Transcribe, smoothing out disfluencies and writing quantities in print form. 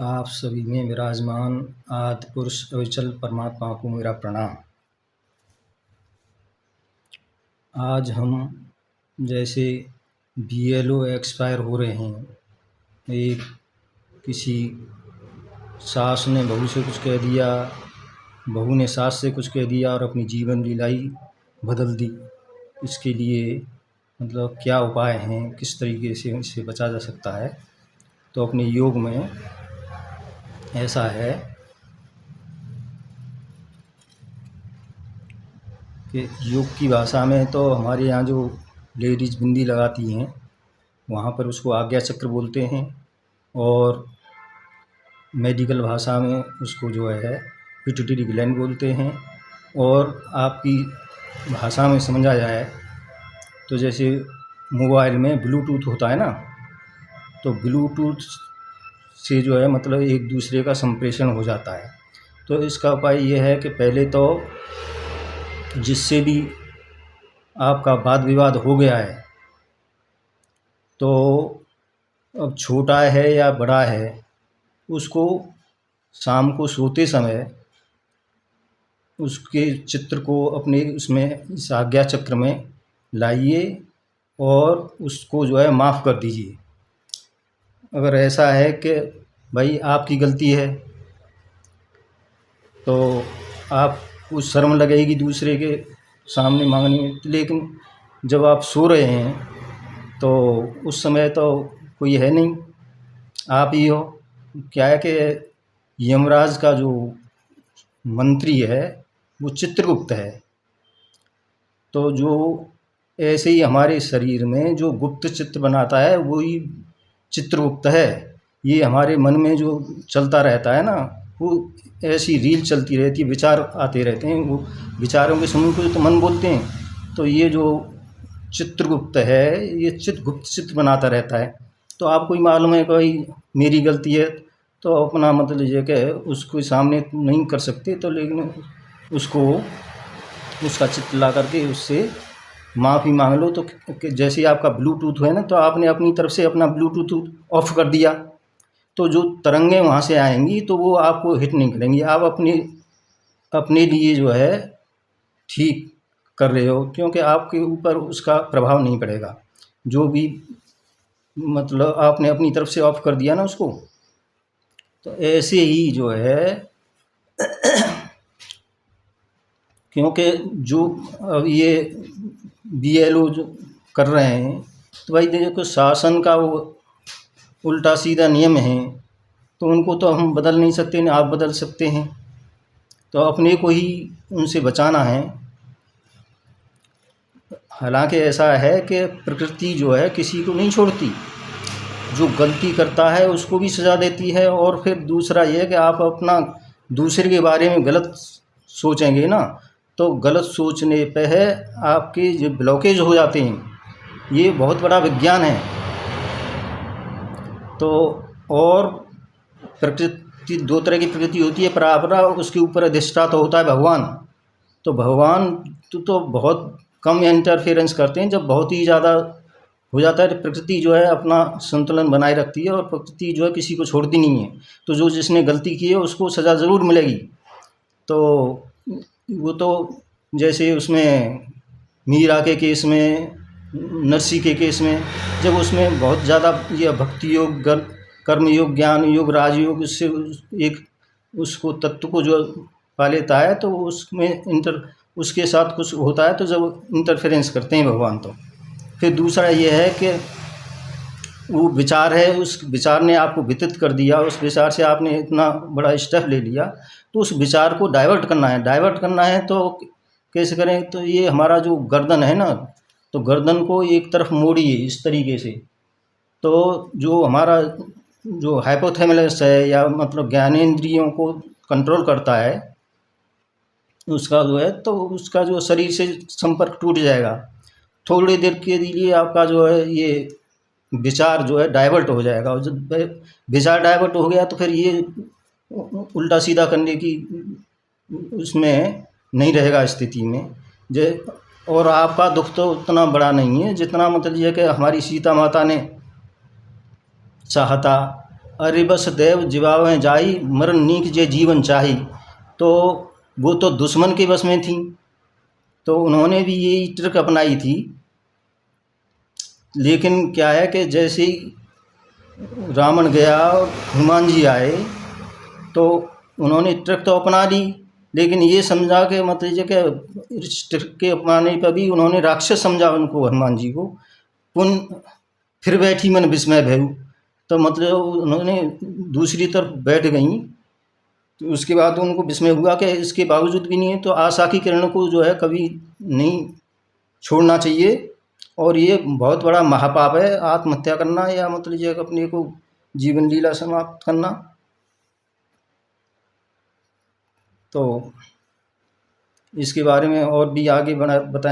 आप सभी में विराजमान आदि पुरुष अविचल परमात्मा को मेरा प्रणाम। आज हम जैसे BLO एक्सपायर हो रहे हैं, एक किसी सास ने बहू से कुछ कह दिया, बहू ने सास से कुछ कह दिया और अपनी जीवन लीला ही बदल दी। इसके लिए मतलब क्या उपाय हैं, किस तरीके से इससे बचा जा सकता है। तो अपने योग में ऐसा है कि योग की भाषा में तो हमारे यहाँ जो लेडीज़ बिंदी लगाती हैं वहाँ पर उसको आज्ञा चक्र बोलते हैं, और मेडिकल भाषा में उसको जो है पिट्यूटरी ग्लैंड बोलते हैं। और आपकी भाषा में समझा जाए तो जैसे मोबाइल में ब्लूटूथ होता है ना, तो ब्लूटूथ से जो है मतलब एक दूसरे का संप्रेषण हो जाता है। तो इसका उपाय ये है कि पहले तो जिससे भी आपका वाद विवाद हो गया है, तो अब छोटा है या बड़ा है, उसको शाम को सोते समय उसके चित्र को अपने उसमें इस आज्ञा चक्र में लाइए और उसको जो है माफ़ कर दीजिए। अगर ऐसा है कि भाई आपकी गलती है तो आपको शर्म लगेगी दूसरे के सामने मांगने में, लेकिन जब आप सो रहे हैं तो उस समय तो कोई है नहीं, आप ही हो। क्या है कि यमराज का जो मंत्री है वो चित्रगुप्त है। तो जो ऐसे ही हमारे शरीर में जो गुप्त चित्र बनाता है वही चित्रगुप्त है। ये हमारे मन में जो चलता रहता है ना, वो ऐसी रील चलती रहती है, विचार आते रहते हैं, वो विचारों के समूह को तो मन बोलते हैं। तो ये जो चित्रगुप्त है ये गुप्त चित्र बनाता रहता है। तो आपको ही मालूम है कि मेरी गलती है, तो अपना मतलब ये कि उसको सामने नहीं कर सकते, तो लेकिन उसको उसका चित्र ला करके उससे माफ़ी मांग लो। तो जैसे ही आपका ब्लूटूथ है ना, तो आपने अपनी तरफ से अपना ब्लूटूथ ऑफ कर दिया, तो जो तरंगें वहाँ से आएंगी तो वो आपको हिट नहीं करेंगी। आप अपने लिए जो है ठीक कर रहे हो, क्योंकि आपके ऊपर उसका प्रभाव नहीं पड़ेगा। जो भी मतलब आपने अपनी तरफ से ऑफ कर दिया ना उसको, तो ऐसे ही जो है क्योंकि जो अब ये BLO जो कर रहे हैं, तो भाई देखो शासन का वो उल्टा सीधा नियम है, तो उनको तो हम बदल नहीं सकते, ना आप बदल सकते हैं। तो अपने को ही उनसे बचाना है। हालांकि ऐसा है कि प्रकृति जो है किसी को नहीं छोड़ती, जो गलती करता है उसको भी सज़ा देती है। और फिर दूसरा ये है कि आप अपना दूसरे के बारे में गलत सोचेंगे ना, तो गलत सोचने पे है आपके जो ब्लॉकेज हो जाते हैं। ये बहुत बड़ा विज्ञान है। तो और प्रकृति दो तरह की प्रकृति होती है, परापरा, उसके ऊपर अधिष्ठाता होता है भगवान। तो भगवान तो बहुत कम इंटरफेरेंस करते हैं। जब बहुत ही ज़्यादा हो जाता है तो प्रकृति जो है अपना संतुलन बनाए रखती है, और प्रकृति जो है किसी को छोड़ती नहीं है। तो जो जिसने गलती की है उसको सज़ा ज़रूर मिलेगी। तो वो तो जैसे उसमें मीरा के केस में, नरसी के केस में, जब उसमें बहुत ज़्यादा ये भक्ति योग, कर्म योग, ज्ञान योग, राजयोग, उससे एक उसको तत्व को जो पा लेता है, तो उसमें उसके साथ कुछ होता है, तो जब इंटरफेरेंस करते हैं भगवान। तो फिर दूसरा ये है कि वो विचार है, उस विचार ने आपको वितरित कर दिया, उस विचार से आपने इतना बड़ा स्टेप ले लिया, तो उस विचार को डाइवर्ट करना है। तो कैसे करें? तो ये हमारा जो गर्दन है ना, तो गर्दन को एक तरफ मोड़िए इस तरीके से। तो जो हमारा जो हाइपोथैलेमस है, या मतलब ज्ञानेंद्रियों को कंट्रोल करता है, उसका जो है तो उसका जो शरीर से संपर्क टूट जाएगा। थोड़ी देर के लिए आपका जो है ये विचार जो है डाइवर्ट हो जाएगा, और जब विचार डाइवर्ट हो गया तो फिर ये उल्टा सीधा करने की उसमें नहीं रहेगा स्थिति में। और आपका दुख तो उतना बड़ा नहीं है जितना मतलब ये कि हमारी सीता माता ने चाहा था अरे बस देव जीवावें जाई, मरण नीक जे जीवन चाही। तो वो तो दुश्मन के बस में थी, तो उन्होंने भी यही ट्रिक अपनाई थी। लेकिन क्या है कि जैसे ही रावण गया और हनुमान जी आए, तो उन्होंने ट्रिक तो अपना ली, लेकिन ये समझा कि मतलब कि इस ट्रिक के अपनाने पर भी उन्होंने राक्षस समझा उनको, हनुमान जी को। पुन फिर बैठी मन विस्मय भयउ, तो मतलब उन्होंने दूसरी तरफ बैठ गईं। तो उसके बाद उनको विस्मय हुआ कि इसके बावजूद भी नहीं है, तो आशा की किरण को जो है कभी नहीं छोड़ना चाहिए। और ये बहुत बड़ा महापाप है आत्महत्या करना, या मतलब ये अपने को जीवन लीला समाप्त करना। तो इसके बारे में और भी आगे बताएं।